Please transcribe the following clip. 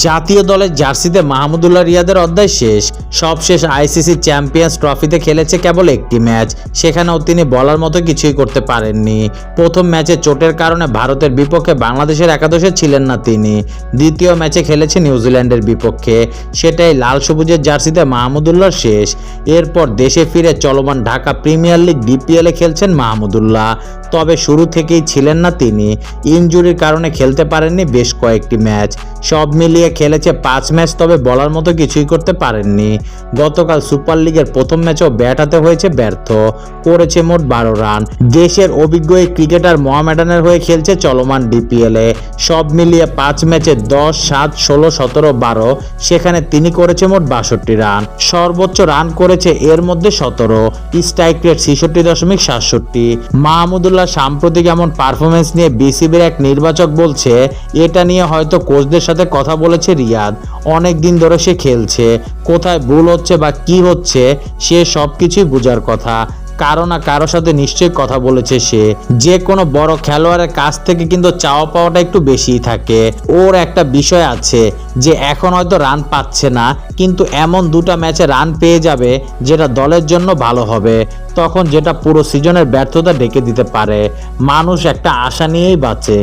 জাতীয় দলের জার্সিতে মাহমুদুল্লাহ রিয়াদের অধ্যায় শেষ। সবশেষ আইসিসি চ্যাম্পিয়ন্স ট্রফিতে খেলেছে কেবল একটি ম্যাচ, সেখানেও তিনি বলার মতো কিছুই করতে পারেননি। প্রথম ম্যাচে চোটের কারণে ভারতের বিপক্ষে বাংলাদেশের একাদশে ছিলেন না তিনি। দ্বিতীয় ম্যাচে খেলেছে নিউজিল্যান্ডের বিপক্ষে, সেটাই লাল সবুজের জার্সিতে মাহমুদুল্লাহর শেষ। এরপর দেশে ফিরে চলমান ঢাকা প্রিমিয়ার লিগ ডিপিএলে খেলছেন মাহমুদুল্লাহ। তবে শুরু থেকেই ছিলেন না তিনি, ইনজুরির কারণে খেলতে পারেননি বেশ কয়েকটি ম্যাচ। সব মিলিয়ে খেলেছে 5 ম্যাচ, তবে বলার মতো কিছুই করতে পারেননি। গতকাল সুপার লিগের প্রথম ম্যাচেও ব্যাট হাতে হয়েছে ব্যর্থ, করেছে মোট 12 রান। দেশের অভিজ্ঞ এই ক্রিকেটার মোহামেডানের হয়ে খেলছে চলমান ডিপিএলে। সব মিলিয়ে 5 ম্যাচে 10, 7, 16, 17, 12, সেখানে তিনি করেছে মোট 62 রান। সর্বোচ্চ রান করেছে এর মধ্যে 17, স্ট্রাইক রেট 66.67। মাহমুদুল্লাহ সাম্প্রতিক এমন পারফরমেন্স নিয়ে বিসিবির এক নির্বাচক বলছে, এটা নিয়ে হয়তো কোচদের সাথে কথা বলেছে রিয়াদ। অনেক দিন ধরে সে খেলছে, কোথায় ভুল হচ্ছে বা কি হচ্ছে সে সবকিছুই বোঝার কথা। কারো না কারো সাথে নিশ্চয়ই কথা বলেছে সে। যে কোনো বড় খেলোয়াড়ের কাছ থেকে কিন্তু চাওয়া পাওয়াটা একটু বেশিই থাকে। ওর একটা বিষয় আছে যে এখন হয়তো রান পাচ্ছে না, কিন্তু এমন 2টা ম্যাচে রান পেয়ে যাবে যেটা দলের জন্য ভালো হবে, তখন যেটা পুরো সিজনের ব্যর্থতা ডেকে দিতে পারে। মানুষ একটা আশা নিয়েই বাঁচে।